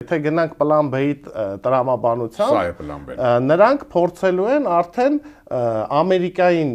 Եթե գնանք պլան B-ի տրամաբանությամբ, նրանք փորձելու են արդեն Ամերիկային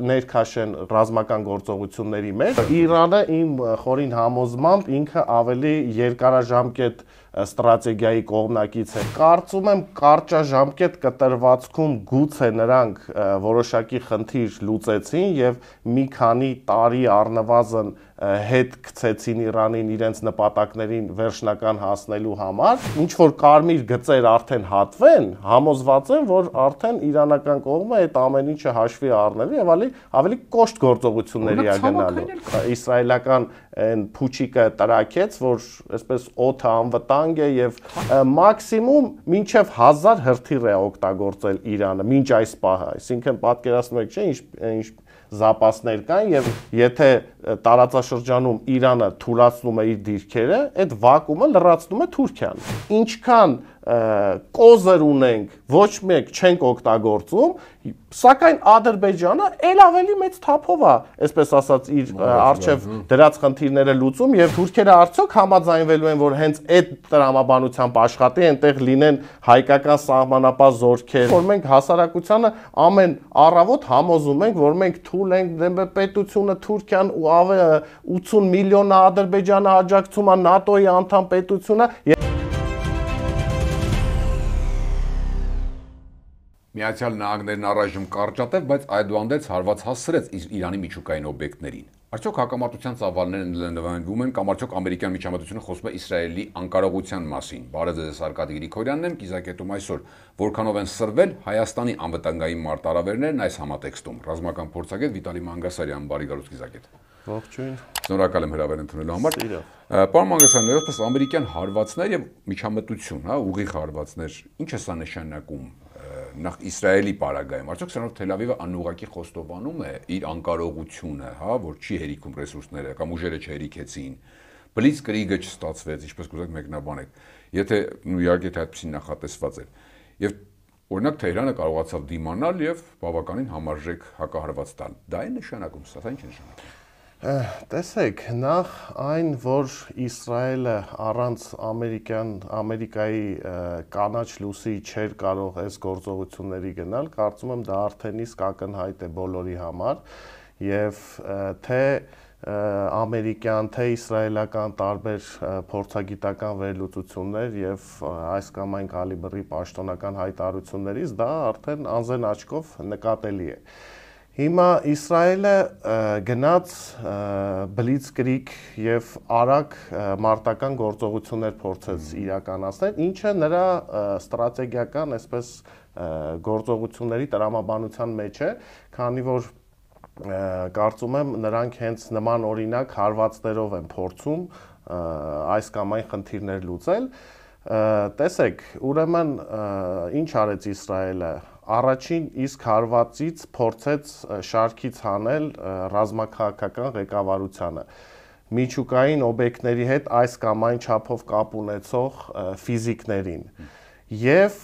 ներքաշեն ռազմական գործողությունների մեջ։ Իրանը իմ խորին համոզմամբ ինքը ավելի երկարաժամկետ ստրատեգիայի կողմնակից է։ Կարծում եմ կարճաժամկետ կտրվածքում գուցե նրանք որոշակի խնդիր լուծեցին եւ մի քանի տարի առնվազն հետ գցեցին Իրանին իրենց նպատակներին վերջնական հասնելու համար, ինչ որ կարմիր գծեր արդեն հատվեն, համոզված եմ, որ արդեն իրանական կողմը այդ ամեն ինչը հաշվի առնելու եւ ավելի կոշտ գործողությունների է գնալու։ Իսրայելական այն փուչիկը տրակեց, որ այսպես օդը անվտանգ է եւ մաքսիմում մինչեւ 1000 հրթիռ է օգտագործել Իրանը մինչ այս պահը, այսինքն պատկերացնում եք, չէ՞, ինչ զապասներ կան եւ եթե տարածաշրջանում Իրանը թուլացնում է իր դիրքերը, այդ վակուումը լրացնում է Թուրքիան։ Ինչքան կոզր ունենք, ոչ մեկ չենք օգտագործում, սակայն Ադրբեջանը ել ավելի մեծ թափով է, այսպես ասած, իր արժև դրած խնդիրները լուծում եւ թուրքերը արդյոք համաձայնվելու են, որ հենց այդ տրամաբանությամբ աշխատի, այնտեղ լինեն հայկական սահմանապահ զորքեր, որ մենք հասարակությանը ամեն առավոտ համոզում ենք, որ մենք թույլ ենք պետությունը Թուրքիան ու 80 միլիոն Ադրբեջանը աջակցում է ՆԱՏՕ-ի անդամ պետությունը։ Միացյալ Նահանգներն առայժմ կարճատև, բայց այդուհանդերձ հարված հասցրեց Իրանի միջուկային օբյեկտներին։ Արդյոք հակամարտության ծավալները նվանվում են կամ արդյոք ամերիկյան միջամտությունը խոսում է Իսրայելի անկարողության մասին։ Բարև ձեզ, Արկադի Գրիգորյանն եմ, կիզակետում այսօր որքանով են սրվել Հայաստանի անվտանգային մարտահրավերներն այս համատեքստում։ Ռազմական փորձագետ Վիտալի Մանգասարյան, բարի գալուստ կիզակետ։ Ողջույն։ Շնորհակալ եմ հրավեր ընդունելու համար։ Պարոն Մանգասարյան, այսպես ամերիկյան հարվածներ եւ միջամտություն, հա, ուղիղ հարվածներ, ինչ է սա նշանակում նախ Իսրայելի պարագայում, արդյոք սրանով Թել Ավիվը անուղղակի խոստովանում է իր անկարողությունը, հա, որ չի հերիքում ռեսուրսները կամ ուժերը չհերիքեցին, բլիցկրիգը չստացվեց, ինչպես կուզեք մեկնաբանեք, եթե իհարկե թե այդպեսին նախատեսված էր, եւ օրինակ Թեհրանը կարողացավ դիմանալ եւ բավականին համարժեք հակահարված տալ, դա է նշանակում, սա ինչ է նշանակում։ Տեսեք, նախ այն, որ Իսրայելը առանց Ամերիկայի կանաչ լույսի չէր կարող այս գործողությունների գնալ, կարծում եմ դա արդեն իսկ ակնհայտ է բոլորի համար եւ թե ամերիկյան, թե իսրայելական տարբեր փորձագիտական վերլուծություններ եւ այս կամ այն կալիբրի պաշտոնական հայտարարություններից դա արդեն անզեն աչքով նկատելի է։ Հիմա Իսրայելը գնաց բլիցկրիգ եւ արագ մարտական գործողություններ փորձեց իրականացնել, ինչը նրա ստրատեգիական, այսպես գործողությունների տրամաբանության մեջ է, քանի որ կարծում եմ նրանք հենց նման օրինակ հարվածներով են փորձում այս կամ այն խնդիրներ լուծել։ Տեսեք, ուրեմն ինչ արեց Իսրայելը։ Առաջին իսկ հարվածից փորձեց շարքից հանել ռազմաքաղաքական ղեկավարությանը, միջուկային օբյեկտների հետ այս կամ այն չափով կապ ունեցող ֆիզիկներին։ Եվ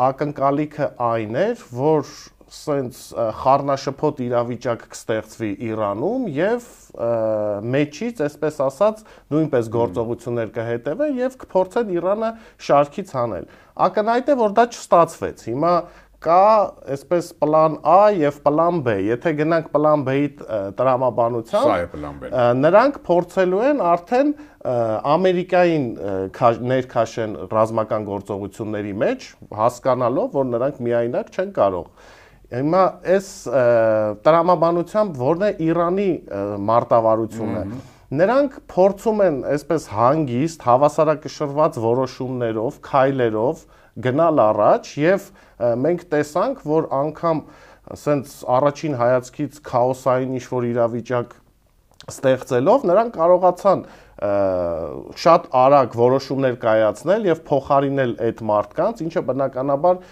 ակնկալիքը այն էր, որ սենց խառնաշփոթ իրավիճակ կստեղծվի Իրանում եւ մեջից, այսպես ասած, նույնպես գործողություններ կհետևեն եւ կփորձեն Իրանը շարքից հանել։ Ակնհայտ է, որ դա չստացվեց։ Հիմա կա այսպես պլան A եւ պլան B։ Եթե գնանք պլան B-ի տրամաբանությամբ, սա է պլան B։ Նրանք փորձելու են արդեն Ամերիկային ներքաշեն ռազմական գործողությունների մեջ, հասկանալով, որ նրանք միայնակ չեն կարող։ Հիմա այս տրամաբանությամբ որն է Իրանի մարտավարությունը։ Նրանք փորձում են այսպես հանգիստ, հավասարակշռված որոշումներով, քայլերով գնալ առաջ եւ մենք տեսանք, որ անգամ ասենց առաջին հայացքից քաոսային ինչ-որ իրավիճակ ստեղծելով նրանք կարողացան շատ արագ որոշումներ կայացնել եւ փոխարինել այդ մարդկանց, ինչը բնականաբար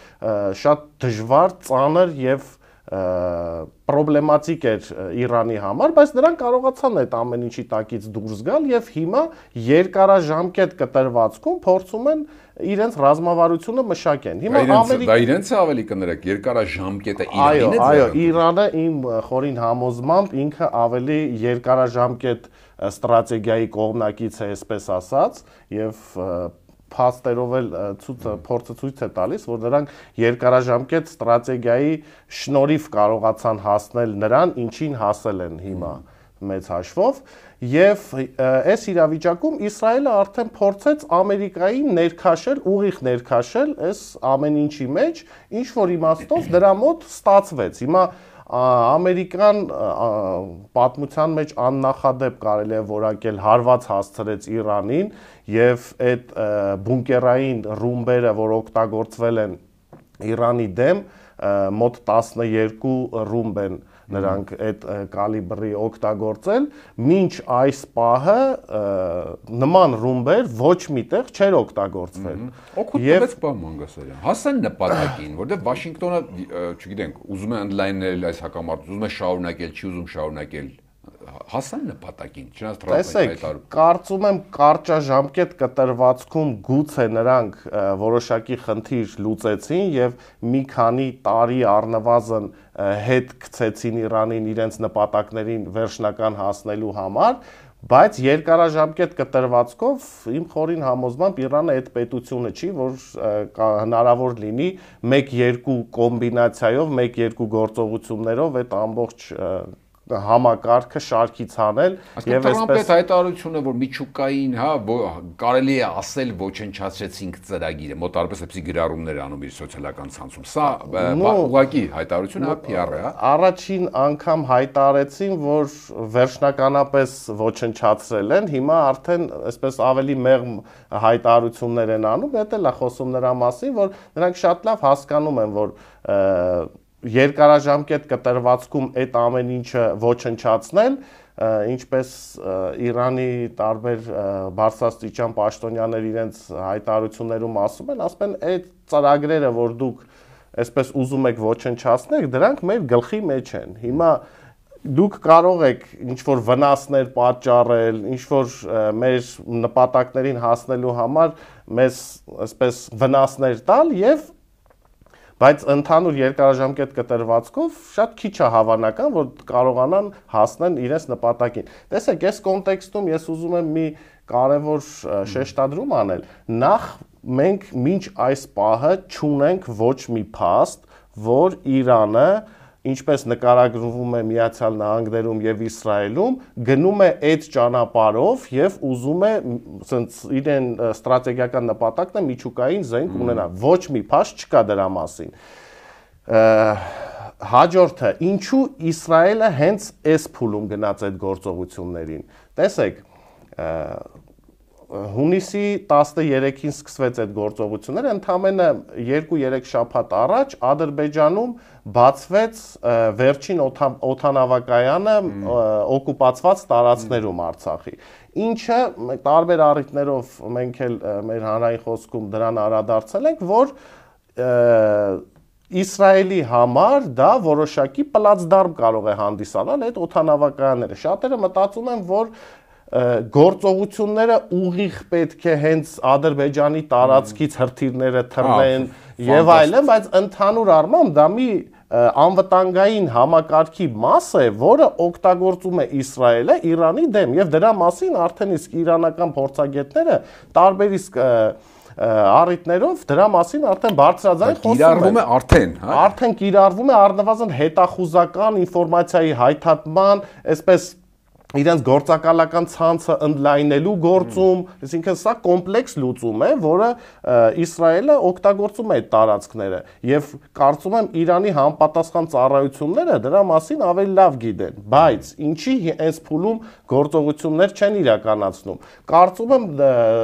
շատ դժվար, ծանր եւ պրոբլեմատիկ էր Իրանի համար, բայց նրանք կարողացան այդ ամեն ինչի տակից դուրս գալ եւ հիմա երկարաժամկետ կտրվածքում փորձում են իրենց ռազմավարությունը մշակեն։ Հիմա դա իրենց է ավելի կներեք, երկարաժամկետը Իրանին է։ Այո, Իրանը իմ խորին համոզմամբ ինքը ավելի երկարաժամկետ ստրատեգիայի կողմնակից է, այսպես ասած, եւ փաստերով էլ փորձը ցույց է տալիս, որ նրանք երկարաժամկետ ստրատեգիայի շնորհիվ կարողացան հասնել նրան, ինչին հասել են հիմա մեծ հաշվով, եւ այս իրավիճակում Իսրայելը արդեն փորձեց Ամերիկային ներքաշել, ուղիղ ներքաշել այս ամեն ինչի մեջ, ինչ որ իմաստով դրա մոտ ստացվեց։ Հիմա Ամերիկան պատմության մեջ աննախադեպ կարելի է որակել հարված հասցրեց Իրանին եւ այդ բունկերային ռումբերը, որ օգտագործվել են Իրանի դեմ, մոտ 12 ռումբ են նրանք այդ կալիբրի օգտագործել, մինչ այս պահը նման ռումբեր ոչ միտեղ չէր օգտագործվել։ Օգուտ տվեց բան Մանգասարյան։ Հասան նպատակին, որտեղ Վաշինգտոնը, չգիտենք, ուզում է ընդլայնել այս հակամարտությունը, ուզում է շարունակել, չի ուզում շարունակել։ Հասան նպատակին, չնայած Թրամփը հայտարարում։ Կարծում եմ կարճաժամկետ կտրվածքում գուցե նրանք որոշակի խնդիր լուծեցին եւ մի քանի տարի առնվազն հետ գցեցին Իրանին իրենց նպատակներին վերջնական հասնելու համար, բայց երկարաժամկետ կտրվածքով իմ խորին համոզմամբ Իրանը այդ պետությունը չի, որ հնարավոր լինի 1-2 կոմբինացիայով, 1-2 գործողություններով այդ ամբողջ համակարգը շարքից հանել եւ այսպես հայտարարությունը, որ միջուկային, կարելի է ասել ոչնչացրեցինք ծրագիրը, մոտարպես էսի գրառումներ անում իր սոցիալական ցանցում։ Սա ուղղակի հայտարարություն է, PR է, հա։ Առաջին անգամ հայտարարեցին, որ վերջնականապես ոչնչացրել են, հիմա արդեն այսպես ավելի մեղմ հայտարարություններ են անում, դա էլ է խոսում նրա մասին, որ նրանք շատ լավ հասկանում են, որ երկարաժամկետ կտրվածքում այդ ամեն ինչը ոչնչացնել, ինչպես Իրանի տարբեր բարձրաստիճան պաշտոնյաներ իրենց հայտարարություններում ասում են, ասում են այդ ծրագրերը, որ դուք այսպես ուզում եք ոչնչացնել, դրանք մեր գլխի մեջ են։ Հիմա դուք կարող եք ինչ-որ վնասներ պատճառել, ինչ-որ մեր նպատակներին հասնելու համար մեզ այսպես վնասներ տալ եւ բայց ընդհանուր երկարաժամկետ կտրվածքով շատ քիչ է հավանական, որ կարողանան հասնել իրենց նպատակին։ Տեսեք, այս կոնտեքստում ես ուզում եմ մի կարևոր շեշտադրում անել։ Նախ մենք մինչ այս պահը չունենք ոչ մի փաստ, որ Իրանը, ինչպես նկարագրվում է Միացյալ Նահանգներում եւ Իսրայելում, գնում է այդ ճանապարհով եւ ուզում է իրեն ստրատեգիական նպատակն է միջուկային զենք ունենալ։ Ոչ մի փաստ չկա դրա մասին։ Հաջորդը, ինչու Իսրայելը հենց այս փուլում գնաց այդ գործողություններին։ Տեսեք, հունիսի 13-ին սկսվեց այդ գործողությունները, ընդամենը 2-3 շաբաթ առաջ Ադրբեջանում բացվեց վերջին օդանավակայանը օկուպացված տարածքներում Արցախի, ինչը տարբեր առիթներով մենք էլ մեր հանրային խոսքում դրան անդրադարձել ենք, որ Իսրայելի համար դա որոշակի պլացդարմ կարող է հանդիսանալ այդ օդանավակայանները։ Շատերը մտածում են, որ գործողությունները ուղիղ պետք է հենց Ադրբեջանի տարածքից հրթիռները թռնեն եւ այլն, բայց ընդհանուր առմամբ դա մի անվտանգային համակարգի մաս է, որը օգտագործում է Իսրայելը Իրանի դեմ եւ դրա մասին արդեն իսկ իրանական փորձագետները տարբեր իսկ առիթներով դրա մասին արդեն բարձրաձայն խոսում են։ Կիրառվում է արդեն, հա։ Արդեն կիրառվում է առնվազն հետախուզական ինֆորմացիայի հայթաթման, այսպես իրենց գործակալական ցանցը ընդլայնելու գործում, այսինքն սա կոմպլեքս լուծում է, որը Իսրայելը օգտագործում է այդ տարածքները եւ կարծում եմ Իրանի համապատասխան ծառայությունները դրա մասին ավելի լավ գիտեն, բայց ինչի այս փուլում գործողություններ չեն իրականացնում։ Կարծում եմ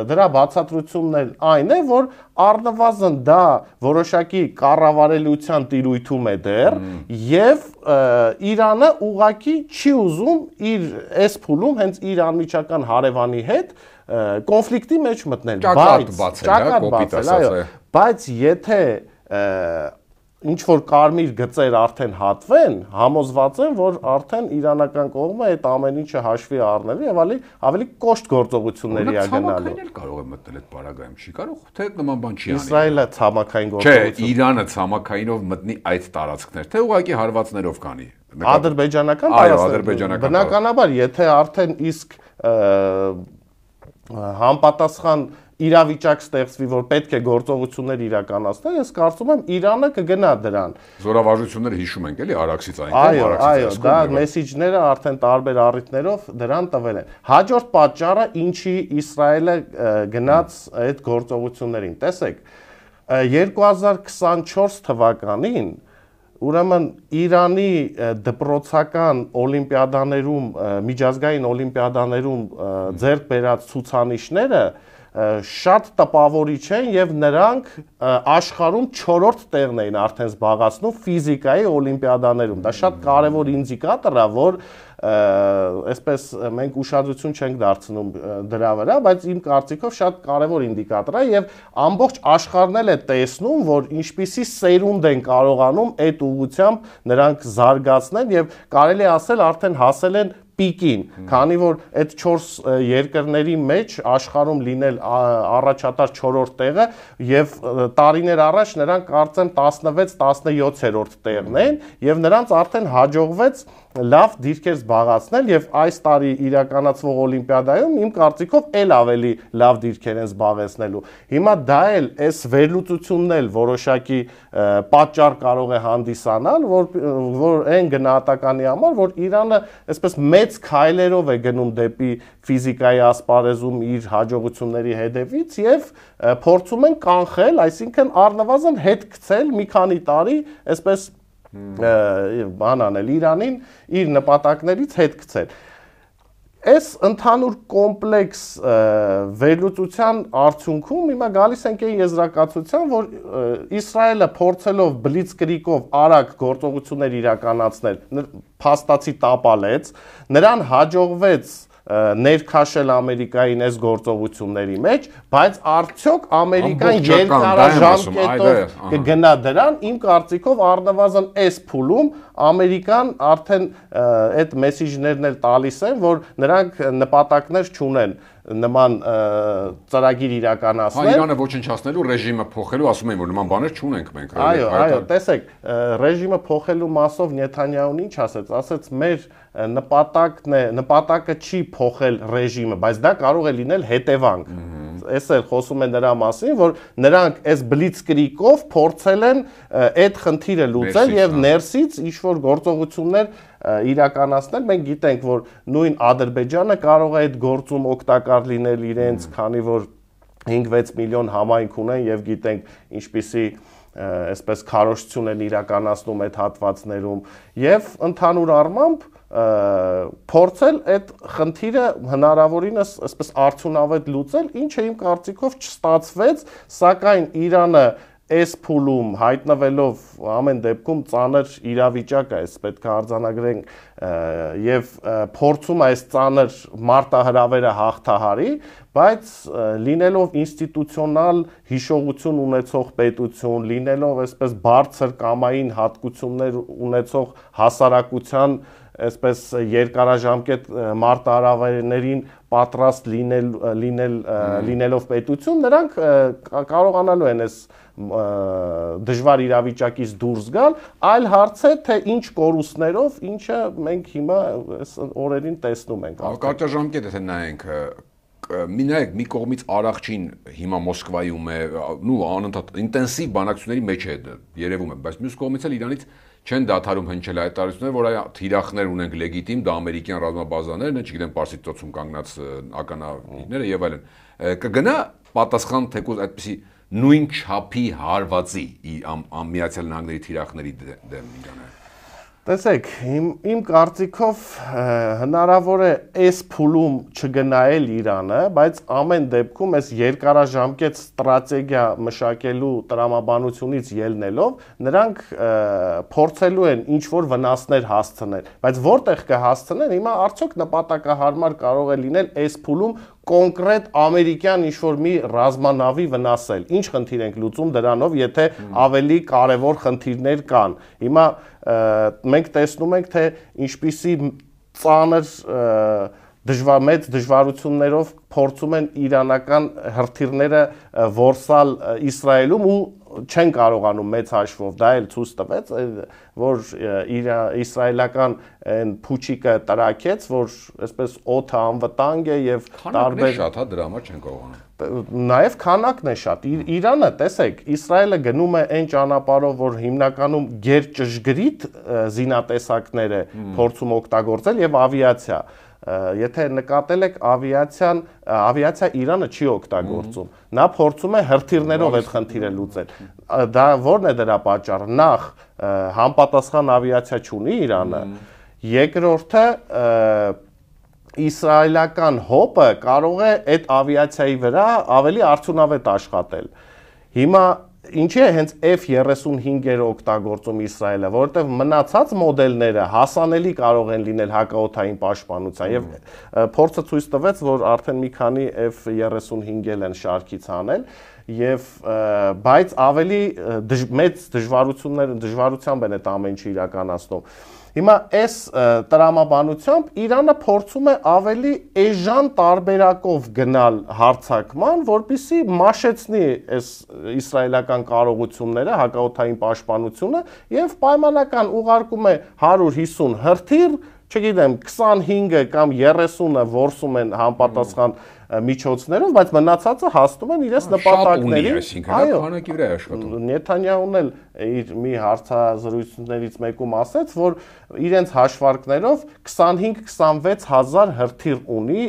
դրա բացատրությունն այն է, որ առնվազն դա որոշակի կառավարելիության տիրույթում է դեռ եւ Իրանը ուղղակի չի ուզում իր այս փուլում հենց իր անմիջական հարևանի հետ կոնֆլիկտի մեջ մտնել, բայց եթե ինչ որ կարմիր գծեր արդեն հատվեն, համոզված եմ, որ արդեն իրանական կողմը այդ ամեն ինչը հաշվի առնելու եւ ավելի կոշտ գործողությունների է գնալու։ Ցամաքային էլ կարող է մտնել այդ պարագայում, չի կարող, թե նման բան չի անի։ Իսրայելը ցամաքային գործողություն։ Չէ, Իրանը ցամաքայինով մտնի այդ տարածքներ, թե ուղղակի հարվածներով կանի։ Ադրբեջանական տարածքներ։ Բնականաբար, եթե արդեն իսկ համապատասխան իրավիճակ ստեղծվի, որ պետք է գործողություններ իրականացնել, ես կարծում եմ Իրանը կգնա դրան։ Զորավարժությունները հիշում ենք, էլի Արաքսից այնտեղ, Այո, դա մեսիջները արդեն տարբեր առիթներով դրան տվել են։ Հաջորդ պատճառը ինչի Իսրայելը գնաց այդ գործողություններին։ Տեսեք, 2024 թվականին ուրեմն Իրանի դպրոցական օլիմպիադաներում, միջազգային օլիմպիադաներում ձեռք բերած ցուցանիշները շատ տպավորիչ են եւ նրանք աշխարհում 4-րդ տեղն էին արդեն զբաղացնում ֆիզիկայի օլիմպիադաներում։ Դա շատ կարեւոր ինդիկատոր է, որ այսպես մենք ուշադրություն չենք դարձնում դրա վրա, բայց իմ կարծիքով շատ կարևոր ինդիկատոր է եւ ամբողջ աշխարհն էլ է տեսնում, որ ինչպիսի սերունդ են կարողանում այդ ուղղությամբ նրանք զարգացնել եւ կարելի է ասել արդեն հասել են պիկին, քանի որ այդ 4 երկրների մեջ աշխարհում լինել առաջատար 4-րդ տեղը եւ տարիներ առաջ նրանք կարծեմ 16-17-րդ տեղն են եւ նրանց արդեն հաջողվեց լավ դիրքեր զբաղացնել եւ այս տարի իրականացվող օլիմպիադայում իմ կարծիքով էլ ավելի լավ դիրքեր են զբաղեցնելու։ Հիմա դա էլ այս վերլուծությունն էլ որոշակի պատճառ կարող է հանդիսանալ, որ այն գնահատականի համար, որ Իրանը այսպես մեծ քայլերով է գնում դեպի ֆիզիկայի ասպարեզում իր հաջողությունների հետևից եւ փորձում են կանխել, այսինքն առնվազն հետ գցել մի քանի տարի, այսպես բան անել Իրանին իր նպատակներից հետ գցել։ Այս ընդհանուր կոմպլեքս վերլուծության արդյունքում հիմա գալիս ենք այն եզրակացության, որ Իսրայելը փորձելով բլիցկրիգով արագ գործողություններ իրականացնել, փաստացի տապալեց, նրան հաջողվեց ներքաշել Ամերիկային այս գործողությունների մեջ, բայց արդյոք Ամերիկան երկարաժամկետով կգնա դրան, իմ կարծիքով առնվազն այս փուլում Ամերիկան արդեն այդ մեսիջներն էլ տալիս են, որ նրանք նպատակներ չունեն նման ծրագիր իրականացնել։ Իրանը ոչնչացնելու ռեժիմը փոխելու, ասում են, որ նման բաներ չունենք մենք։ Այո, տեսեք, ռեժիմը փոխելու մասով Նեթանյահուն ինչ ասեց, ասեց մեր նպատակը չի փոխել ռեժիմը, բայց դա կարող է լինել հետևանք։ Այս էլ խոսում են նրա մասին, որ նրանք այս բլիցկրիգով փորձել են այդ խնդիրը լուծել եւ ներսից ինչ որ գործողություններ իրականացնել։ Մենք գիտենք, որ նույն Ադրբեջանը կարող է այդ գործում օգտակար լինել իրենց, քանի որ 5-6 միլիոն համայնք ունեն եւ գիտենք ինչպիսի այսպես քարոզություն են իրականացնում այդ հատվածներում եւ ընդհանուր առմամբ փորձել այդ խնդիրը հնարավորինս այսպես արդյունավետ լուծել, ինչը իմ կարծիքով չստացվեց, սակայն Իրանը այս փուլում հայտնվելով ամեն դեպքում ծանր իրավիճակ է, պետք է արձանագրենք եւ փորձում այս ծանր մարտահրավերը հաղթահարի, բայց լինելով ինստիտուցիոնալ հիշողություն ունեցող պետություն, լինելով այսպես բարձր կամային հատկություններ ունեցող հասարակության այսպես երկարաժամկետ մարտահրավերներին պատրաստ լինելով պետություն, նրանք կարողանալու են այս դժվար իրավիճակից դուրս գալ, այլ հարց է, թե ինչ կորուստներով, ինչը մենք հիմա այս օրերին տեսնում ենք։ Կարճաժամկետ եթե նայենք, մի կողմից Արաքչին հիմա Մոսկվայում է, անընդհատ ինտենսիվ բանակցությունների մեջ է երևում է, բայց մյուս կողմից էլ Իրանից չեն դադարում հնչել հայտարարություններ, որ այ թիրախներ ունենք լեգիտիմ, դա ամերիկյան ռազմաբազաներն են, չգիտեմ Պարսից ծոցում կանգնած ականավիճները եւ այլն։ Կգնա պատասխան թեկուզ այդպիսի նույն չափի հարվածի Միացյալ Նահանգների թիրախների դեմ Իրանը։ Տեսեք, իմ կարծիքով հնարավոր է այս փուլում չգնայել Իրանը, բայց ամեն դեպքում այս երկարաժամկետ ստրատեգիա մշակելու տրամաբանությունից ելնելով նրանք փորձելու են ինչ-որ վնասներ հասցնել, բայց որտեղ կհասցնեն, հիմա արդյոք նպատակահարմար կարող է լինել այս փուլում կոնկրետ ամերիկյան ինչ-որ մի ռազմանավի վնասել։ Ինչ խնդիր ենք լուծում դրանով, եթե ավելի կարևոր խնդիրներ կան։ Հիմա մենք տեսնում ենք, թե ինչպիսի ծանր մեծ դժվարություններով փորձում են իրանական հրթիռները որսալ Իսրայելում ու չեն կարողանում մեծ հաշվով, դա էլ ցույց տվեց, որ իսրայելական այն փուչիկը տրակեց, որ այսպես օդը անվտանգ է եւ տարբեր շատ, հա, դրա համար չեն կարողանում։ Նաև քանակն է շատ։ Իրանը, տեսեք, Իսրայելը գնում է այն ճանապարհով, որ հիմնականում գերճշգրիտ զինատեսակներ է փորձում օգտագործել եւ ավիացիա։ Եթե նկատել եք ավիացիա Իրանը չի օգտագործում։ Նա փորձում է հրթիռներով այդ խնդիրը լուծել։ Դա ո՞րն է դրա պատճառը։ Նախ համապատասխան ավիացիա չունի Իրանը, երկրորդը իսրայելական հոպը կարող է այդ ավիացիայի վրա ավելի արդյունավետ աշխատել։ Հիմա ինչի է հենց F-35-երը օգտագործում Իսրայելը, որովհետև մնացած մոդելները հասանելի կարող են լինել հակաօդային պաշտպանության եւ փորձը ցույց տվեց, որ արդեն մի քանի F-35 են շարքից հանել եւ բայց ավելի մեծ դժվարությամբ են այդ ամեն ինչը իրականացնում։ Հիմա այս տրամաբանությամբ Իրանը փորձում է ավելի էժան տարբերակով գնալ հարձակման, որպեսզի մաշեցնի այս իսրայելական կարողությունները, հակաօդային պաշտպանությունը եւ պայմանական ուղարկում է 150 հրթիռ, չգիտեմ, 25-ը կամ 30-ը որսում են համապատասխան միջոցներով, բայց մնացածը հասնում են իրենց նպատակներին։ Այո, քանակի վրա է աշխատում։ Նեթանյահուն էլ իր մի հարցազրույցներից մեկում ասաց, որ իրենց հաշվարկներով 25-26 հազար հրթիռ ունի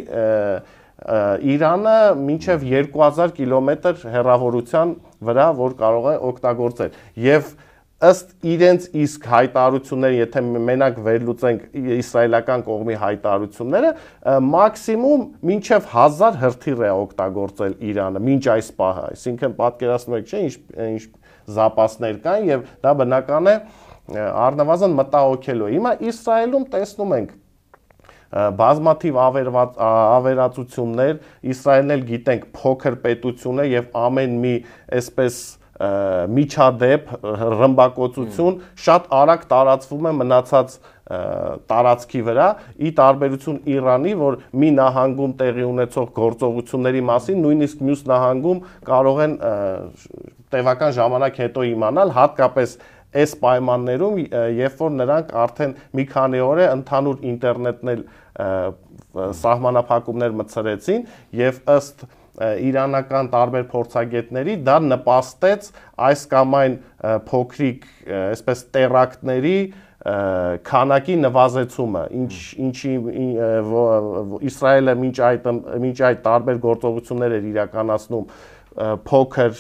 Իրանը մինչև 2000 կիլոմետր հեռավորության վրա, որ կարող է օգտագործել։ Եվ ըստ իրենց իսկ հայտարարությունների, եթե մենակ վերլուծենք իսրայելական կողմի հայտարարությունները, մաքսիմում մինչև 1000 հրթիռ է օգտագործել Իրանը մինչ այս պահը, այսինքն պատկերացնում եք, չէ՞, ինչ զապասներ կան եւ դա բնական է առնվազն մտահոգելու։ Հիմա Իսրայելում տեսնում ենք բազմաթիվ ավերածություններ, Իսրայելն էլ գիտենք փոքր պետություն է եւ ամեն մի այսպես միջադեպ ռմբակոծություն շատ արագ տարածվում է մնացած տարածքի վրա, ի տարբերություն Իրանի, որ մի նահանգում տեղի ունեցող գործողությունների մասին նույնիսկ մյուս նահանգում կարող են տևական ժամանակ հետո իմանալ, հատկապես այս պայմաններում, երբ որ նրանք արդեն մի քանի օր է ընդհանուր ինտերնետն էլ սահմանափակումներ մտցրեցին եւ ըստ իրանական տարբեր փորձագետների դա նպաստեց այս կամ այն փոքրիկ այսպես տերակտների քանակի նվազեցումը, ինչի Իսրայելը մինչ այդ տարբեր գործողություններ էր իրականացնում փոքր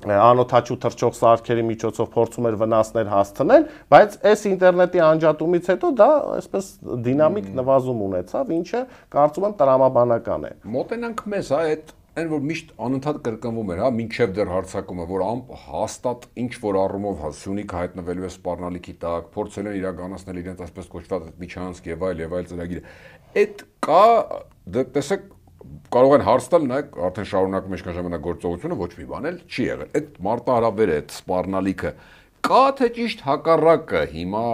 անօթաչու թռչող սարքերի միջոցով փորձում էր վնասներ հասցնել, բայց այս ինտերնետի անջատումից հետո դա այսպես դինամիկ նվազում ունեցավ, ինչը կարծում եմ տրամաբանական է։ Մոտենանք մեզ, հա, այդ այն որ միշտ անընդհատ կրկնվում էր, հա, մինչև դեռ հարձակումը, որ հաստատ ինչ որ առումով Սյունիքը հայտնվելու է սպառնալիքի տակ, փորձել են իրականացնել իրենց այսպես կոչված միջանցք եւ այլ ծրագիր։ Այդ կա, տեսեք, կարող են հարց տալ, նայեք, արդեն շարունակում եք ժամանակ գործողությունը, ոչ մի բան էլ չի եղել։ Այդ մարտահրավերը, այդ սպառնալիքը կա թե ճիշտ հակառակը հիմա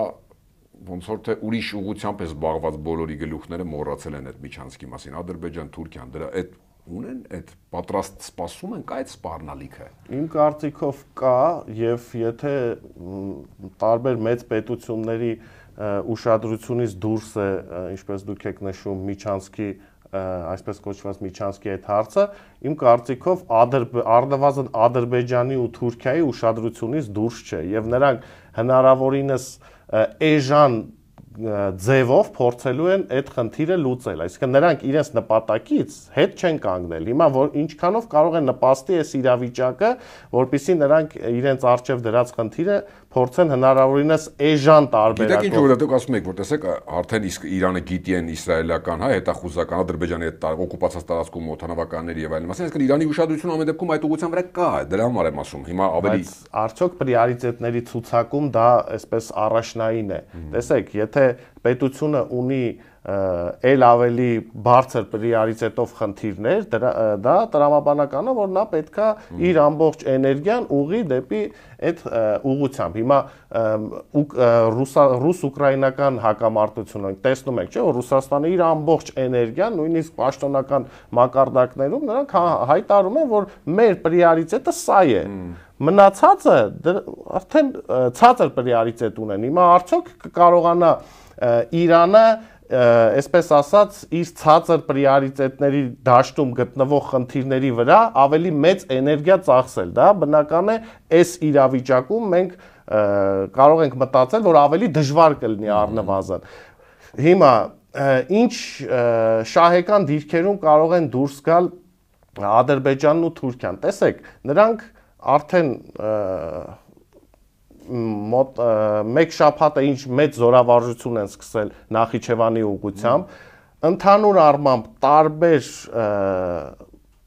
ոնց որ թե ուրիշ ուղղությամբ է զբաղված բոլորի գլուխները մոռացել են այդ միջանցքի մասին, Ադրբեջան, Թուրքիան, դրա այդ ունեն, այդ պատրաստ սպասում են կա այդ սպառնալիքը։ Իմ կարծիքով կա եւ եթե տարբեր մեծ պետությունների ուշադրությունից դուրս է, ինչպես դուք եք նշում, միջանցքի այսպես կոչված միջանցքի այդ հարցը, իմ կարծիքով առնվազն Ադրբեջանի ու Թուրքիայի ուշադրությունից դուրս չէ եւ նրանք հնարավորինս էժան ձևով փորձելու են այդ խնդիրը լուծել, այսինքն նրանք իրենց նպատակից հետ չեն կանգնել։ Հիմա որ ինչքանով կարող են նպաստի այս իրավիճակը, որpիսի նրանք իրենց արժև դրած խնդիրը փորձեն հնարավորինս էժան տարբերակով։ Գիտեք ինչ որ դուք ասում եք, որ տեսեք, արդեն իսկ Իրանը գիտի են իսրայելական, հա, հետախուզական Ադրբեջանի այդ օկուպացած տարածքում օդանավականների եւ այլն, ասեն, այսինքն Իրանի ուշադրությունը ամեն դեպքում այդ ուղղության վրա կա, դրա համար եմ ասում։ Հիմա ավելի արդյոք պրիորիտետների ցուցակում դա այսպես առաջնային է։ Տեսեք, եթե պետությունը ունի էլ ավելի բարձր պրիորիտետով խնդիրներ, դա տրամաբանական է, որ նա պետքա իր ամբողջ էներգիան ուղղի դեպի այդ ուղղությամբ։ Հիմա ռուս-ուկրաինական հակամարտությունը տեսնում եք, չէ՞, որ Ռուսաստանը իր ամբողջ էներգիան, նույնիսկ պաշտոնական մակարդակներում նրանք հայտարարում են, որ մեր պրիորիտետը սա է։ Մնացածը արդեն ցածր պրիորիտետ ունեն։ Հիմա արդյոք կկարողանա Իրանը այսպես ասած իր ցածր պրիորիտետների դաշտում գտնվող խնդիրների վրա ավելի մեծ էներգիա ծախսել, դա բնական է, այս իրավիճակում մենք կարող ենք մտածել, որ ավելի դժվար կլինի առնվազն։ Հիմա ինչ շահեկան դիրքերում կարող են դուրս գալ Ադրբեջանն ու Թուրքիան։ Տեսեք, նրանք արդեն մոտ մեկ շաբաթ է ինչ մեծ զորավարժություն են սկսել Նախիջևանի ուղղությամբ, ընդհանուր առմամբ տարբեր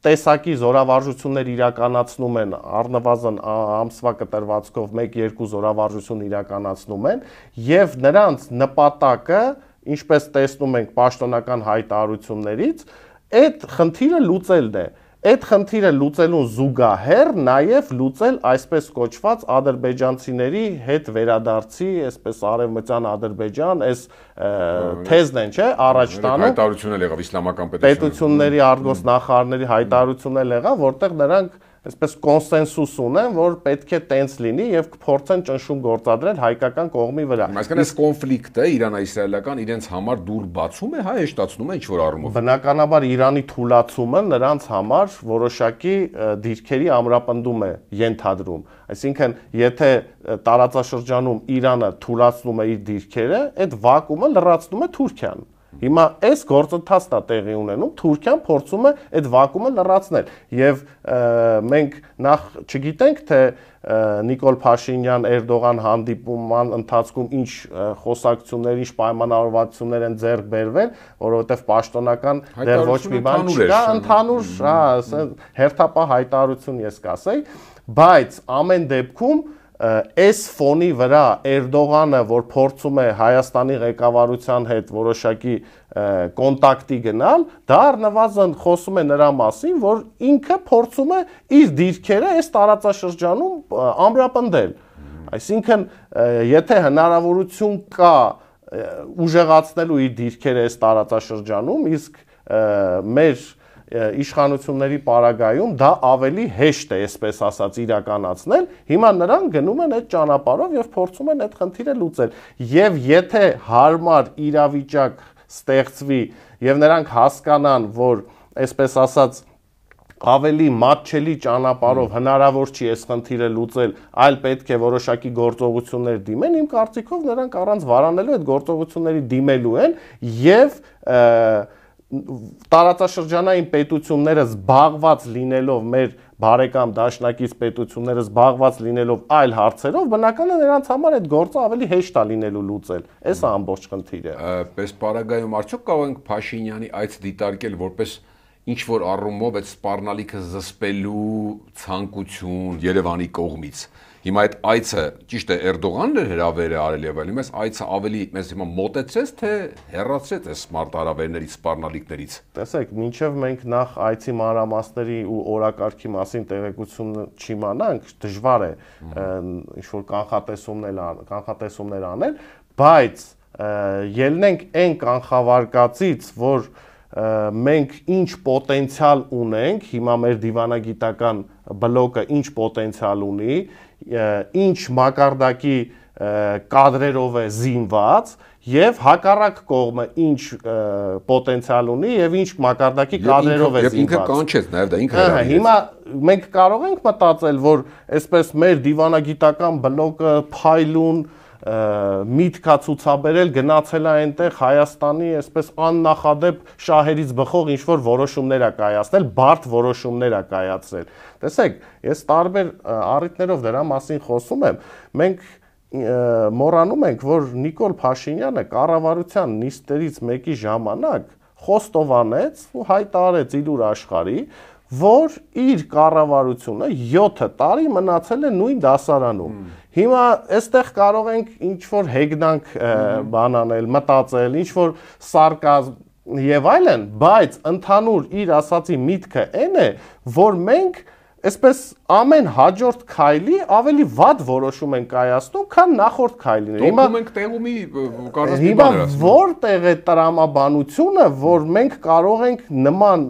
տեսակի զորավարժություններ իրականացնում են, առնվազն ամսվա կտրվածքով 1-2 զորավարժություն իրականացնում են, եւ նրանց նպատակը, ինչպես տեսնում ենք պաշտոնական հայտարարություններից, այդ խնդիրը լուծելն է։ Այդ խնդիրը լուծելուն զուգահեռ նաև լուծել այսպես կոչված ադրբեջանցիների հետ վերադարձի, այսպես արևմտյան Ադրբեջան, այս թեզն են, չէ, առաջ տանում։ Հայտարարություն էլ եղավ իսլամական պետությունների արգոս նախարարների հայտարարություն էլ եղավ, որտեղ նրանք այսպես կոնսենսուս ունեն, որ պետք է տենց լինի եւ կփորձեն ճնշում գործադրել հայկական կողմի վրա։ Այսինքն այս կոնֆլիկտը իրանա-իսրայելական իրենց համար դուր բացում է, հա, հեշտացնում է ինչ-որ առումով։ Բնականաբար Իրանի թուլացումը նրանց համար որոշակի դիրքերի ամրապնդում է ենթադրում։ Այսինքն, եթե տարածաշրջանում Իրանը թուլացնում է իր դիրքերը, այդ վակուումը լրացնում է Թուրքիան։ Հիմա այս գործընթացն է տեղի ունենում, Թուրքիան փորձում է այդ վակումը լրացնել եւ մենք նախ չգիտենք թե Նիկոլ Փաշինյան-Էրդողան հանդիպման ընթացքում ինչ խոսակցություններ, ինչ պայմանավորվածություններ են ձեռք բերվել, որովհետեւ պաշտոնական դեռ ոչ մի բան չկա, ընդհանուր, հերթապահ հայտարարություն ես կասեի, բայց ամեն դեպքում այս ֆոնի վրա Էրդողանը, որ փորձում է Հայաստանի ղեկավարության հետ որոշակի կոնտակտի գնալ, դա առնվազն խոսում է նրա մասին, որ ինքը փորձում է իր դիրքերը այս տարածաշրջանում ամրապնդել։ Այսինքն, եթե հնարավորություն կա ուժեղացնելու իր դիրքերը այս տարածաշրջանում, իսկ մեր իշխանությունների պարագայում դա ավելի հեշտ է, այսպես ասած, իրականացնել, հիմա նրանք գնում են այդ ճանապարհով եւ փորձում են այդ խնդիրը լուծել։ Եվ եթե հարմար իրավիճակ ստեղծվի եւ նրանք հասկանան, որ այսպես ասած ավելի մատչելի ճանապարհով հնարավոր չի այս խնդիրը լուծել, այլ պետք է որոշակի գործողություններ դիմեն, իմ կարծիքով նրանք առանց վարանելու այդ գործողությունների դիմելու են եւ տարածաշրջանային պետությունները զբաղված լինելով մեր բարեկամ դաշնակից պետությունները զբաղված լինելով այլ հարցերով, բնական է նրանց համար այդ գործը ավելի հեշտ է լինելու լուծել։ Այս է ամբողջ խնդիրը։ Պես պարագայում արդյոք կարող ենք Փաշինյանի այց դիտարկել որպես ինչ որ առումով այդ սպառնալիքը զսպելու ցանկություն Երևանի կողմից։ Հիմա այդ այցը ճիշտ է Էրդողանն էր հրավերը արել եւ այլն, այս այցը ավելի մեզ հիմա մոտեցրեց թե հեռացրեց այս մարտահրավերներից, սպառնալիքներից։ Տեսեք, մինչեւ մենք նախ այցի մանրամասների ու օրակարգի մասին տեղեկություն չիմանանք, դժվար է ինչ որ կանխատեսումներ անել, բայց ելնենք այն կանխավարկածից, որ մենք ինչ պոտենցիալ ունենք, հիմա մեր դիվանագիտական բլոկը ինչ պոտենցիալ ունի, ինչ մակարդակի կադրերով է զինված եւ հակառակ կողմը ինչ պոտենցիալ ունի եւ ինչ մակարդակի կադրերով է զինված։ Եվ ինքը կանչեց նաեւ դա ինքը հրավիրեց։ Հիմա մենք կարող ենք մտածել, որ այսպես մեր դիվանագիտական բլոկը փայլուն միտքա ցուցաբերել գնացել է այնտեղ Հայաստանի այսպես աննախադեպ շահերից բխող ինչ որ որոշումներ է կայացնել, բարդ որոշումներ է կայացրել։ Տեսեք, ես տարբեր առիթներով դրա մասին խոսում եմ, մենք մոռանում ենք, որ Նիկոլ Փաշինյանը կառավարության նիստերից մեկի ժամանակ խոստովանեց ու հայտարարեց իր աշխարհի, որ իր կառավարությունը 7 տարի մնացել է նույն դասարանում։ Հիմա այստեղ կարող ենք ինչ-որ հեգնանք բան անել, մտածել, ինչ-որ սարկազմ եւ այլն, բայց ընդհանուր իր ասացի միտքը այն է, որ մենք այսպես ամեն հաջորդ քայլի ավելի վատ որոշում են կայացնում, քան նախորդ քայլիները։ Հիմա մենք տեղումի կառուցվածքի հիմա որտեղ է տրամաբանությունը, որ մենք կարող ենք նման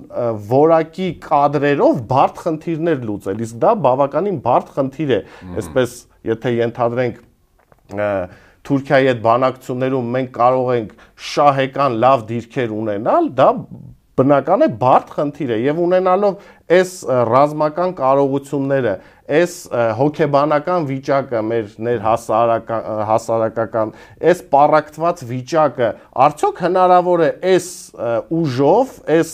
որակի կադրերով բարդ խնդիրներ լուծել։ Իսկ դա բավականին բարդ խնդիր է, այսպես եթե ենթադրենք Թուրքիայի հետ բանակցություններում մենք կարող ենք շահեկան լավ դիրքեր ունենալ, դա բնական է բարդ խնդիր է եւ ունենալով այս ռազմական կարողությունները, այս հոգեբանական վիճակը մեր ներհասարակական, այս պարակտված վիճակը, արդյոք հնարավոր է այս ուժով, այս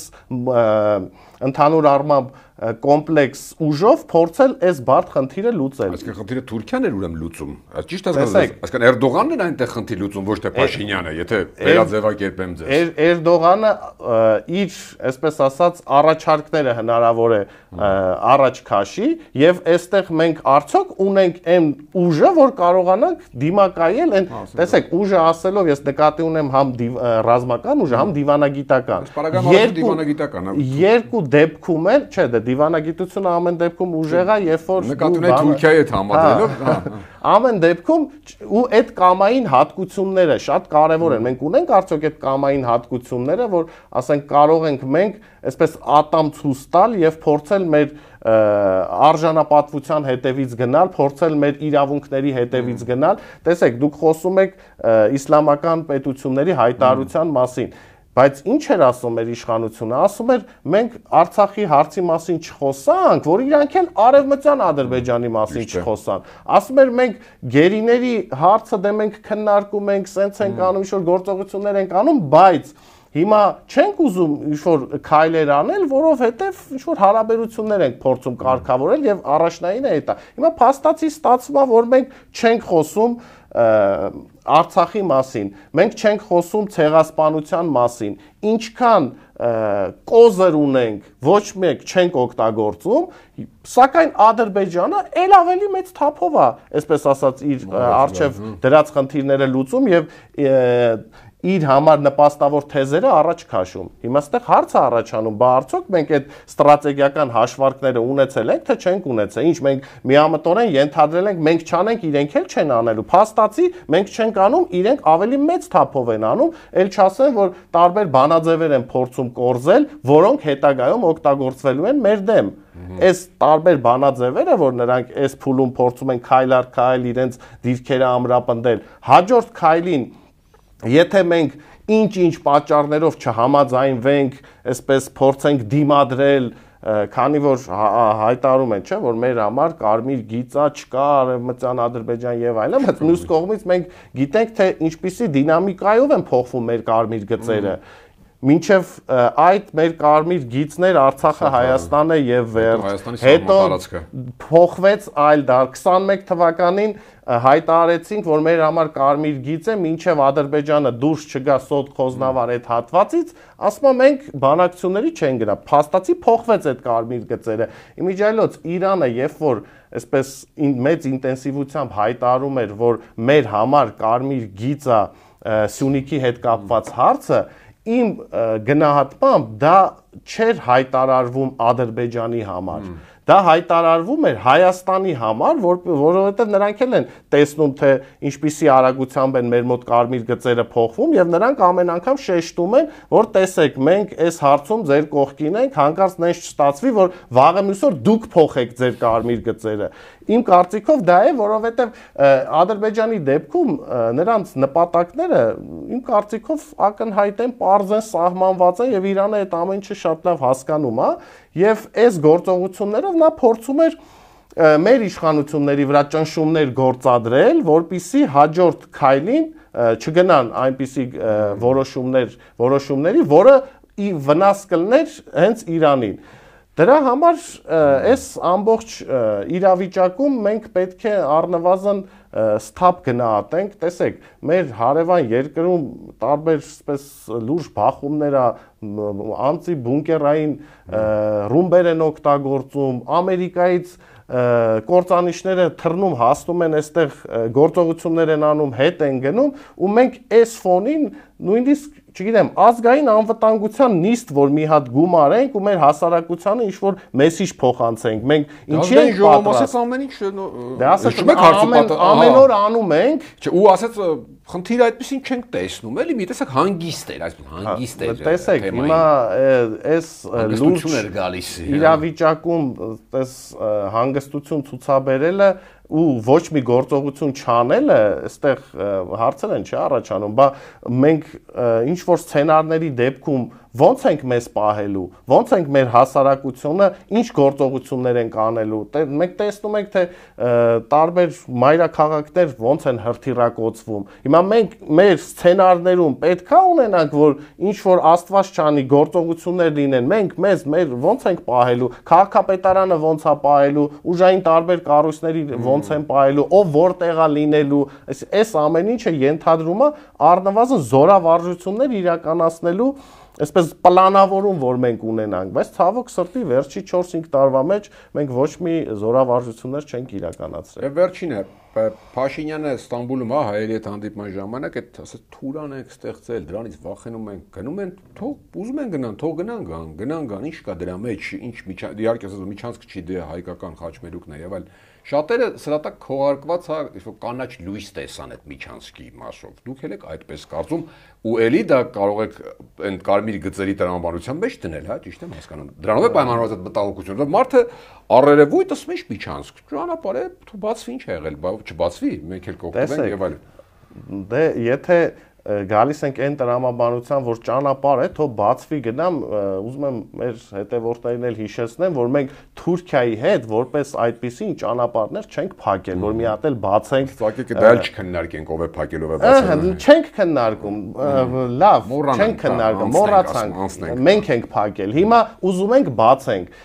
ընդհանուր առմամբ կոմպլեքս ուժով փորձել այս բարդ խնդիրը լուծել։ Այսինքն խնդիրը Թուրքիան էր ուրեմն լուծում։ Ճիշտ հասկացա։ Այսինքն Էրդողանն էր այնտեղ խնդիր լուծում, ոչ թե Փաշինյանը, եթե վերաձևակերպեմ ձեզ։ Էրդողանը իր, այսպես ասած, առաջարկները հնարավոր է առաջ քաշի եւ այստեղ մենք արդյոք ունենք այն ուժը, որ կարողանանք դիմակայել այն, տեսեք, ուժը ասելով ես նկատի ունեմ համ ռազմական ուժը, համ դիվանագիտական։ Երկու դեպքում էլ, չէ, դիվանագիտությունը ամեն դեպքում ուժեղ է, երբ որ նկատի ունեք Թուրքիայի հետ համադրելով, ամեն դեպքում ու այդ կամային հատկությունները շատ կարևոր են։ Մենք ունենք արդյոք այդ կամային հատկությունները, որ ասենք կարող ենք մենք այսպես ատամ ցույց տալ եւ փորձել մեր արժանապատվության հետևից գնալ, փորձել մեր իրավունքների հետևից գնալ։ Տեսեք, դուք խոսում եք իսլամական պետությունների հայտարարության մասին, բայց ինչ էր ասում մեր իշխանությունը, ասում էր մենք Արցախի հարցի մասին չխոսանք, որ իրանք էլ արևմտյան Ադրբեջանի մասին չխոսան։ Ասում էր մենք գերիների հարցը դե մենք քննարկում ենք, սենց ենք անում, ինչ-որ գործողություններ ենք անում, բայց հիմա չենք ուզում ինչ-որ քայլեր անել, որովհետև ինչ-որ հարաբերություններ ենք փորձում կարգավորել եւ առաջնայինը է դա։ Հիմա փաստացի ստացվում է, որ մենք չենք խոսում Արցախի մասին, մենք չենք խոսում ցեղասպանության մասին, ինչքան կոզր ունենք, ոչ մեկ չենք օգտագործում, սակայն Ադրբեջանը ել ավելի մեծ թափով է, այսպես ասած, իր արչև դրած խնդիրները լուծում եւ իր համար նպաստավոր թեզերը առաջ քաշում։ Հիմա այստեղ հարց է առաջանում, բա արդյոք մենք այդ ստրատեգիական հաշվարկները ունեցել ենք, թե չենք ունեցել։ Ինչ մենք միամտորեն ենթադրել ենք, մենք չանենք, իրենք էլ չեն անելու։ Փաստացի մենք չենք անում, իրենք ավելի մեծ թափով են անում, ել չասեն, որ տարբեր բանաձևեր են փորձում կորզել, որոնք հետագայում օգտագործվելու են մեր դեմ։ Այս տարբեր բանաձևերը, որ նրանք այս փուլում փորձում են քայլ առ քայլ իրենց դիրքերը ամրապնդել, հաջորդ քայլին եթե մենք ինչ-ինչ պատճառներով չհամաձայնվենք, այսպես փորձենք դիմադրել, քանի որ հայտարարում են, չէ, որ մեր համար կարմիր գիծա չկա, արևմտյան Ադրբեջան եւ այլն, բայց մյուս կողմից մենք գիտենք, թե ինչպիսի դինամիկայով են փոխվում մեր կարմիր գծերը։ Մինչև այդ մեր կարմիր գիծներ Արցախը Հայաստանը եւ վերջ, հետո փոխվեց այլ դար 21 թվականին հայտարարեցինք, որ մեր համար կարմիր գիծ է, մինչև Ադրբեջանը դուրս չգա Սոտ Խոզնավար այդ հատվածից, ասում եմ մենք բանակցությունների չեն գնա, փաստացի փոխվեց այդ կարմիր գծերը։ Իմիջիայլոց Իրանը, երբ որ այսպես մեծ ինտենսիվությամբ հայտարարում էր, որ մեր համար կարմիր գիծը Սյունիքի հետ կապված հարցը, իմ գնահատմամբ դա չէր հայտարարվում Ադրբեջանի համար, դա հայտարարվում էր Հայաստանի համար, որովհետև նրանք էլ են տեսնում, թե ինչպիսի արագությամբ են մեր մոտ կարմիր գծերը փոխվում եւ նրանք ամեն անգամ շեշտում են, որ տեսեք, մենք այս հարցում ձեր կողքին ենք, հանկարծ նենց չստացվի, որ վաղը մյուսօր դուք փոխեք ձեր կարմիր գծերը։ Իմ կարծիքով դա է, որովհետև Ադրբեջանի դեպքում նրանց նպատակները իմ կարծիքով ակնհայտ են, պարզ են, սահմանված են եւ Իրանը այդ ամեն ինչը շատ լավ հասկանում է եւ այս գործողություններով նա փորձում էր մեր իշխանությունների վրա ճնշումներ գործադրել, որպիսի հաջորդ քայլին չգնան այնպիսի որոշումների, որը վնաս կլներ հենց Իրանին։ Դրա համար այս ամբողջ իրավիճակում մենք պետք է առնվազն ստապ գնահատենք, տեսեք, մեր հարևան երկրում տարբեր այսպես լուրջ բախումներ անձի բունկերային ռումբեր են օգտագործում, Ամերիկայից կործանիչները թռնում հասնում են այստեղ գործողություններ են անում, հետ են գնում ու մենք այս ֆոնին նույնիսկ չգիտեմ, ազգային անվտանգության նիստ, որ մի հատ գումարենք ու մեր հասարակությանը ինչ-որ մեսիջ փոխանցենք, մենք ինչի ենք պատրաստ ամեն ինչ ամեն օր անում ենք, ու ասած խնդիրը այդպեսին չենք տեսնում, էլի մի տեսակ հանգիստ էր, այսպես հանգիստ էր։ Տեսեք, հիմա այս լուրջ գալիս իրավիճակում այս հանգստություն ցուցաբերելը ու ոչ մի գործողություն չանելը, այստեղ հարցեր են չի առաջանում, բա մենք ինչ որ սցենարների դեպքում ոնց ենք մեզ պահելու, ոնց ենք մեր հասարակությունը ինչ գործողություններ ենք անելու, մենք տեսնում ենք թե տարբեր մայրաքաղաքներ ոնց են հրթիռակոծվում։ Հիմա մենք մեր սցենարներում պետքա ունենանք, որ ինչ որ Աստված չանի գործողություններ լինեն, մենք մեր ոնց ենք պահելու, քաղաքապետարանը ոնց է պահելու, ուժային տարբեր կառույցների ոնց են պահելու, ով որտեղ է լինելու, այս ամեն ինչը ենթադրում է առնվազն զորավարժություններ իրականացնելու այսպես պլանավորում, որ մենք ունենանք, բայց ցավոք սրտի վերջի 4-5 տարվա մեջ մենք ոչ մի զորավարժություններ չենք իրականացրել։ Վերջինը Փաշինյանը Ստամբուլում հայերի հետ հանդիպման ժամանակ այդ ասած թուրան ենք ստեղծել, դրանից վախենում ենք, գնում են, թող ուզում են գնան, թող գնան, ինչ կա դրա մեջ, ինչ իհարկե ասած միջանցք չի դե հայկական խաչմերուկն է եւ այլ շատերը սրա տակ քողարկված հա կանաչ լույս տեսան այդ միջանցքի մասով։ Դուք եք այդպես կարծում ու էլի դա կարող եք այն կարմիր գծերի տրամաբանության մեջ դնել, հա, ճիշտ եմ հասկանում։ Դրանով է պայմանավորված այդ մտահոգությունը։ Մարդը առերևույթ ասում է միջանցք, ճանապարհ է, թող բացվի, ինչ է եղել, չբացվի, մենք էլ կօգտվենք եւ այլն։ Դե եթե գալիս ենք այն տրամաբանության, որ ճանապարհ է, թող բացվի գնամ, ուզում եմ մեր հետևորդներին էլ հիշեցնեմ, որ մենք Թուրքիայի հետ որպես այդպիսին ճանապարհներ չենք փակել, որ մի հատ էլ բացենք։ Ուղղակի դա էլ չքննարկենք, ով է փակել, ով է բացել։ Չենք քննարկում, լավ, չենք քննարկում, մոռացանք, մենք ենք փակել։ Հիմա ուզում ենք բացենք։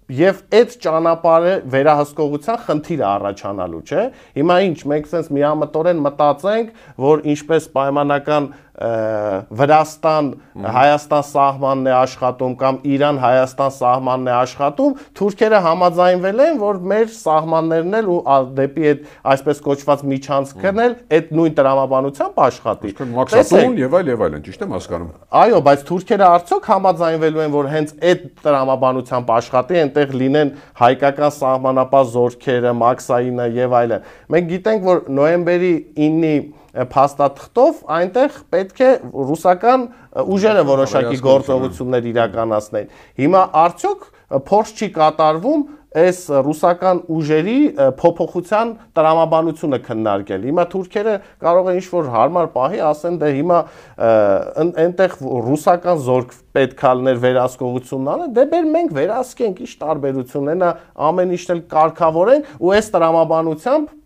Եվ այդ ճանապարհը վերահսկողության խնդիրը առաջանալու, չէ։ Հիմա ինչ, մենք sense միամտորեն մտածենք, որ ինչպես պայմանական Վրաստան Հայաստան սահմանն է աշխատում կամ Իրան-Հայաստան սահմանն է աշխատում, թուրքերը համաձայնվել են, որ մեր սահմաններն էլ ու դեպի այդ այսպես կոչված միջանցքն էլ այդ նույն տրամաբանությամբ աշխատի։ Մաքսատուն եւ այլն, ճիշտ եմ հասկանում։ Այո, բայց թուրքերը արդյոք համաձայնվելու են, որ հենց այդ տրամաբանությամբ աշխատի, այնտեղ լինեն հայկական սահմանապահ զորքերը, Մաքսայինը եւ այլն։ Մենք գիտենք, որ նոյեմբերի 9-ի փաստաթղթով այնտեղ պետք է ռուսական ուժերը որոշակի գործողություններ իրականացնեն։ Հիմա արդյոք փորձ չի կատարվում այս ռուսական ուժերի փոփոխության տրամաբանությունը քննարկել։ Հիմա թուրքերը կարող են ինչ-որ հարմար պահի ասեն, դե հիմա այնտեղ ռուսական զորք պետք է լիներ վերահսկողությունն անը, դե բեր մենք վերահսկենք, ինչ տարբերություն է, նա ամեն ինչն էլ կարգավորենք ու այս տրամաբանությամբ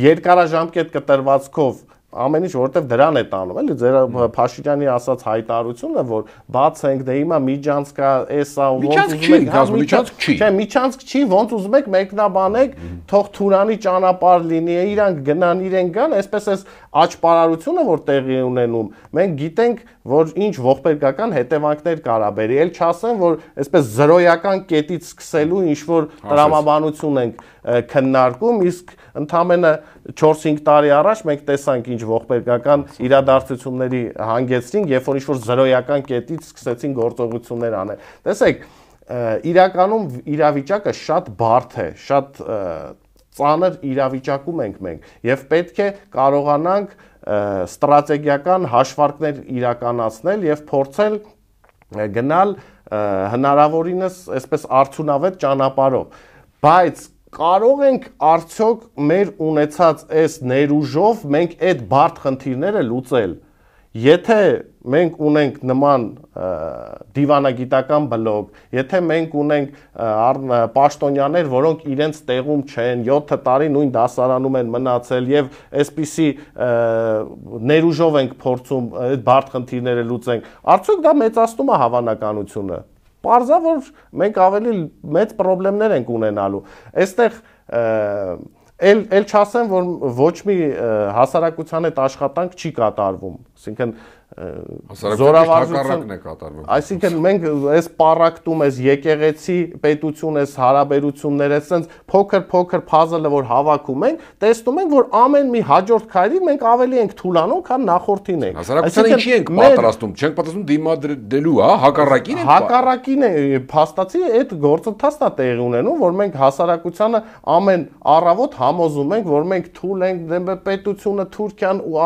երկարաժամկետ կտրվածքով ամեն ինչ որտեվ դրան է տանում, էլի ձեր Փաշինյանի ասած հայտարարությունը, որ բացենք, դե հիմա միջանցք կա, էսա ոնց ուզում եք, չէ, միջանցք չի, ոնց ուզում եք մեկնաբանեք, թող Թուրանի ճանապարհ լինի, իրանք գնան, իրենք գան, այսպես էս աճպարարությունը, որ տեղի ունենում, մենք գիտենք, որ ինչ ողբերգական հետևանքներ կարա բերի, էլ չասեմ, որ այսպես զրոյական կետից սկսելու ինչ որ տրամաբանություն ենք քննարկում, իսկ ընդամենը 4-5 տարի առաջ մենք տեսանք ինչ ողբերգական իրադարձությունների հանգեցրին, երբ որ ինչ-որ զրոյական կետից սկսեցին գործողություններ անել։ Տեսեք, իրականում իրավիճակը շատ բարդ է, շատ ծանր իրավիճակում ենք մենք եւ պետք է կարողանանք ստրատեգիական հաշվարկներ իրականացնել եւ փորձել գնալ հնարավորինս այսպես արդյունավետ ճանապարհով, բայց կարող ենք արդյոք մեր ունեցած այս ներուժով մենք այդ բարդ խնդիրները լուծել։ Եթե մենք ունենք նման դիվանագիտական բլոկ, եթե մենք ունենք պաշտոնյաներ, որոնք իրենց տեղում չեն, 7 տարի նույն դասարանում են մնացել եւ այսպիսի ներուժով ենք փորձում այդ բարդ խնդիրները լուծենք, արդյոք դա մեծացնում է հավանականությունը։ Պարզա որ մենք ավելի մեծ խնդիրներ ենք ունենալու։ Այստեղ Էլ չասեմ, որ ոչ մի հասարակության հետ աշխատանք չի կատարվում, այսինքն զորավարժությունն է կատարվում։ Այսինքն մենք այս պարակտում, այս եկեղեցի պետություն, այս հարաբերություններ, այսպես փոքր puzzle-ը որ հավաքում ենք, տեսնում ենք, որ ամեն մի հաջորդ քայլին մենք ավելի ենք թուլանում, քան նախորդին ենք։ Հասարակությանը ինչի ենք պատրաստում, չենք պատրաստում դիմադրելու, հա, հակառակին ենք։ Հակառակին է, փաստացի այդ գործընթացն է տեղի ունենում, որ մենք հասարակությանը ամեն առավոտ համոզում ենք, որ մենք թույլ ենք պետությունը Թուրքիան ու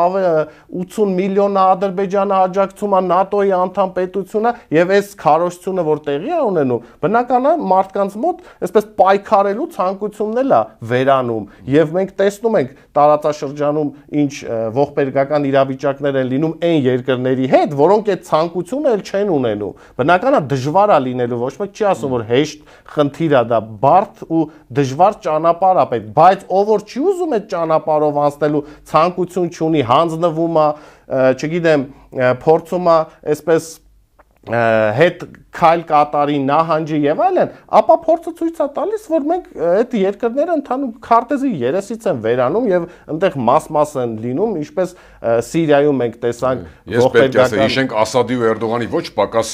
80 միլիոն Ադրբեջանը աջակցում է ՆԱՏՕ-ի անդամ պետությունը եւ այս քարոզությունը որ տեղի է ունենում, բնական է մարդկանց մոտ այսպես պայքարելու ցանկությունն է վերանում եւ մենք տեսնում ենք տարածաշրջանում ինչ ողբերգական իրավիճակներ են լինում այն երկրների հետ, որոնք այդ ցանկությունը էլ չեն ունենում։ Բնական է դժվար է լինելու, ոչ մեկ չի ասում որ հեշտ խնդիր է դա, բարդ ու դժվար ճանապարհ է պետք, բայց ով որ չի ուզում այդ ճանապարհով անցնելու ցանկություն չունի, հանձնվում է, չգիտեմ, փորձում է այսպես հետ քայլ կատարի նահանջի եւ այլն, ապա փորձը ցույց է տալիս, որ մենք այդ երկրները ընդհանուր քարտեզի երեսից են վերանում եւ այնտեղ մաս են լինում, ինչպես Սիրիայում մենք տեսանք Ես պետք է ասեմ, հիշենք Ասադի ու Էրդողանի ոչ պակաս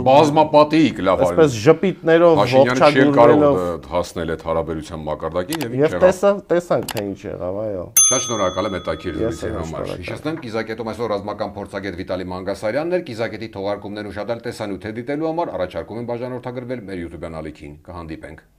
բազմապատիկ լավ արել։ Այսպես ժպիտներով ողջագուրելով հասնել այդ հարաբերության մակարդակին եւ տեսանք թե ինչ եղավ, այո։ Շատ շնորհակալ եմ հետաքրքիր զրույցի համար։ Հիշեցնեմ, Կիզակետում այսօր ռազմական փորձագետ Վիտալի Մանգասարյանն էր, Կիզակետի թողարկումներն ուշադիր տեսանյութ դիտելու համար առաջարկում եմ բաժանորդագրվել մեր YouTube-յան ալիքին։ Կհանդիպենք։